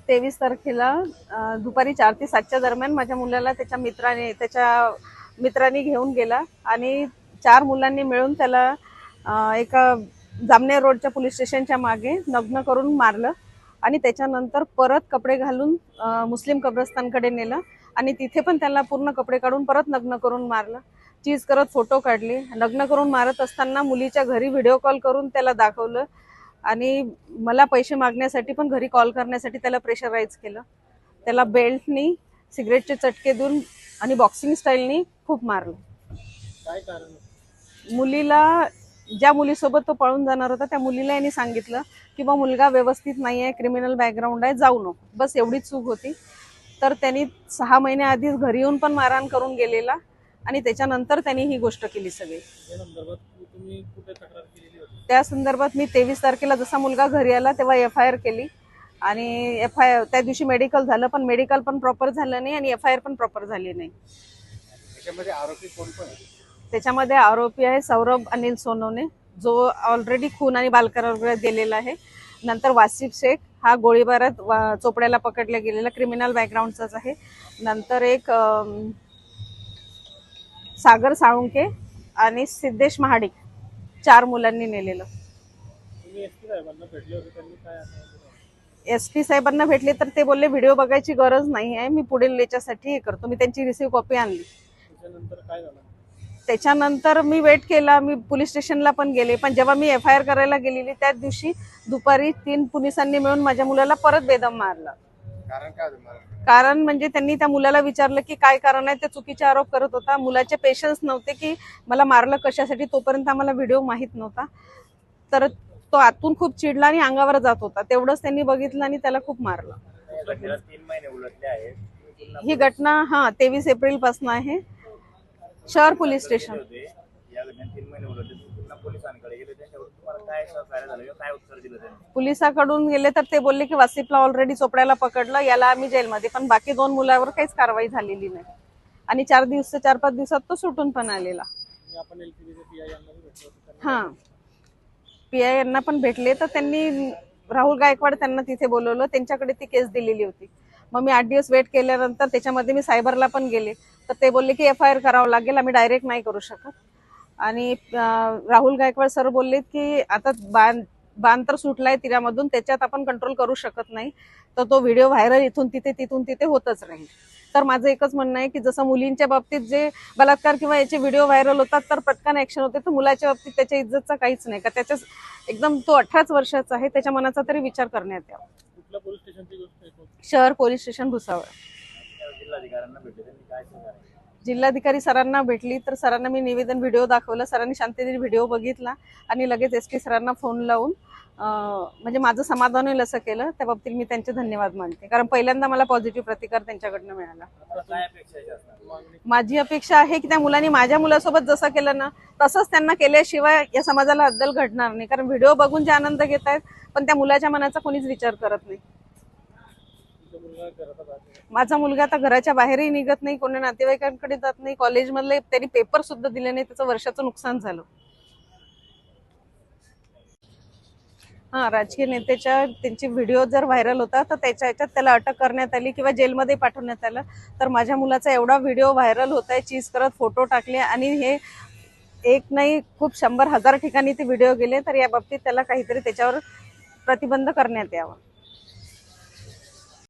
23 तारखेला दुपारी 4 ते 7च्या दरम्यान माझ्या मुलाला त्याच्या मित्राने घेऊन गेला आणि 4 मुलांनी मिळून त्याला एका जामनेर रोडच्या पोलीस स्टेशनच्या मागे नग्न करून मारलं आणि त्याच्यानंतर परत कपडे घालून मुस्लिम कब्रस्तानकडे नेलं आणि तिथे पण त्याला पूर्ण कपडे काढून परत नग्न करून मारलं. चीज करत फोटो काढले. नग्न करून मारत असताना मुलीच्या घरी व्हिडिओ कॉल करून त्याला दाखवलं आणि मला पैसे मागण्यासाठी पण घरी कॉल करण्यासाठी त्याला प्रेशराईज केलं. त्याला बेल्टनी, सिगरेटचे चटके देऊन आणि बॉक्सिंग स्टाईलनी खूप मारलं. काय कारण? मुलीला, ज्या मुलीसोबत तो पळून जाणार होता त्या मुलीला यांनी सांगितलं की बा मुलगा व्यवस्थित नाही आहे, क्रिमिनल बॅकग्राऊंड आहे, जाऊ नको, बस एवढीच चूक होती. तर त्यांनी 6 महिन्याआधीच घरी येऊन पण मारहाण करून गेलेला आणि त्याच्यानंतर त्यांनी ही गोष्ट केली सगळी. त्या संदर्भात मी 23 तारखेला जसा मुलगा घरी आला तेव्हा FIR केली आणि त्या दिवशी मेडिकल झालं, पण मेडिकल पण प्रॉपर झालं नाही आणि FIR पण प्रॉपर झाली नाही. त्याच्यामध्ये आरोपी कोण कोण आहे? त्याच्यामध्ये आरोपी आहे सौरभ अनिल सोनवणे, जो ऑलरेडी खून आणि बालकारागृहात गेलेला आहे. नंतर वासिफ शेख, हा गोळीबारात चोपड्याला पकडला गेलेला क्रिमिनल बॅकग्राऊंडचाच आहे. नंतर एक सागर साळुंके आणि सिद्धेश महाडिक, 4 मुलांनी नेलेलं. SP साहेबांना भेटले तर ते बोलले व्हिडिओ बघायची गरज नाही आहे, मी पुढील याच्यासाठी हे करतो. मी त्यांची रिसिव्ह कॉपी आणली. त्याच्यानंतर मी वेट केला, मी पोलीस स्टेशनला पण गेले, पण जेव्हा मी FIR करायला गेलेली त्याच दिवशी दुपारी 3 पोलिसांनी मिळून माझ्या मुलाला परत बेदम मारलं. कारण म्हणजे त्यांनी त्या मुलाला विचारलं की काय कारण आहे, ते चुकीचे आरोप करत होता. मुलाचे पेशन्स नव्हते की मला मारलं कशासाठी, तोपर्यंत आम्हाला व्हिडिओ माहीत नव्हता. तर तो आतून खूप चिडला आणि अंगावर जात होता, तेवढंच त्यांनी बघितलं आणि त्याला खूप मारलं. ही घटना 23 एप्रिल पासून आहे. शहर पोलीस स्टेशन. पोलिसांकडून गेले तर ते बोलले की वासिफला ऑलरेडी चोपड्याला पकडलं, याला आम्ही जेलमध्ये, पण बाकी 2 मुलांवर काहीच कारवाई झालेली नाही आणि 4-5 दिवसात तो सुटून पण आलेला. PI यांना पण भेटले तर त्यांनी राहुल गायकवाड त्यांना तिथे बोलवलं, त्यांच्याकडे ती केस दिलेली होती. मग मी 8 दिवस वेट केल्यानंतर त्याच्यामध्ये मी सायबरला पण गेले तर ते बोलले की FIR करावं लागेल, आम्ही डायरेक्ट नाही करू शकत. आणि राहुल गायकवाड सर बोलले की आता बाण तर सुटलाय तिऱ्यामधून, त्याच्यात आपण कंट्रोल करू शकत नाही, तर तो व्हिडिओ व्हायरल इथून तिथे होतच राहील. तर माझं एकच म्हणणं आहे की जसं मुलींच्या बाबतीत जे बलात्कार किंवा याचे व्हिडिओ व्हायरल होतात तर पटकन ऍक्शन होते, तर मुलाच्या बाबतीत त्याच्या इज्जतचा काहीच नाही का, त्याच्या एकदम तो 18 वर्षाचा आहे, त्याच्या मनाचा तरी विचार करण्यात यावा. शहर पोलीस स्टेशन भुसावळ. जिल्हाधिकारी सरांना भेटली तर सरांना मी निवेदन व्हिडिओ दाखवलं, सरांनी शांततेने व्हिडिओ बघितला आणि लगेच SP सरांना फोन लावून म्हणजे माझं समाधान होईल असं केलं. त्या बाबतीत मी त्यांचे धन्यवाद मानते, कारण पहिल्यांदा मला पॉझिटिव्ह प्रतिकार त्यांच्याकडनं मिळाला. माझी अपेक्षा आहे की त्या मुलांनी माझ्या मुलासोबत जसं केलं ना तसंच त्यांना केल्याशिवाय या समाजाला अद्दल घडणार नाही. कारण व्हिडिओ बघून जे आनंद घेत आहेत पण त्या मुलाच्या मनाचा कोणीच विचार करत नाही. माझा मुलगा आता घराच्या बाहेरही निघत नाही, कोणी नातेवाईकांकडे जात नाही, कॉलेजमधले त्यांनी पेपर सुद्धा दिले नाही, त्याचं वर्षाचं नुकसान झालं. राजकीय नेत्याच्या त्यांची व्हिडिओ जर व्हायरल होता तर त्याच्या ह्याच्यात त्याला अटक करण्यात आली किंवा जेलमध्ये पाठवण्यात आलं. तर माझ्या मुलाचा एवढा व्हिडिओ व्हायरल होत आहे, चीज करत फोटो टाकले आणि हे एक नाही खूप 100,000 ठिकाणी ते व्हिडिओ गेले, तर या बाबतीत त्याला काहीतरी त्याच्यावर प्रतिबंध करण्यात यावा.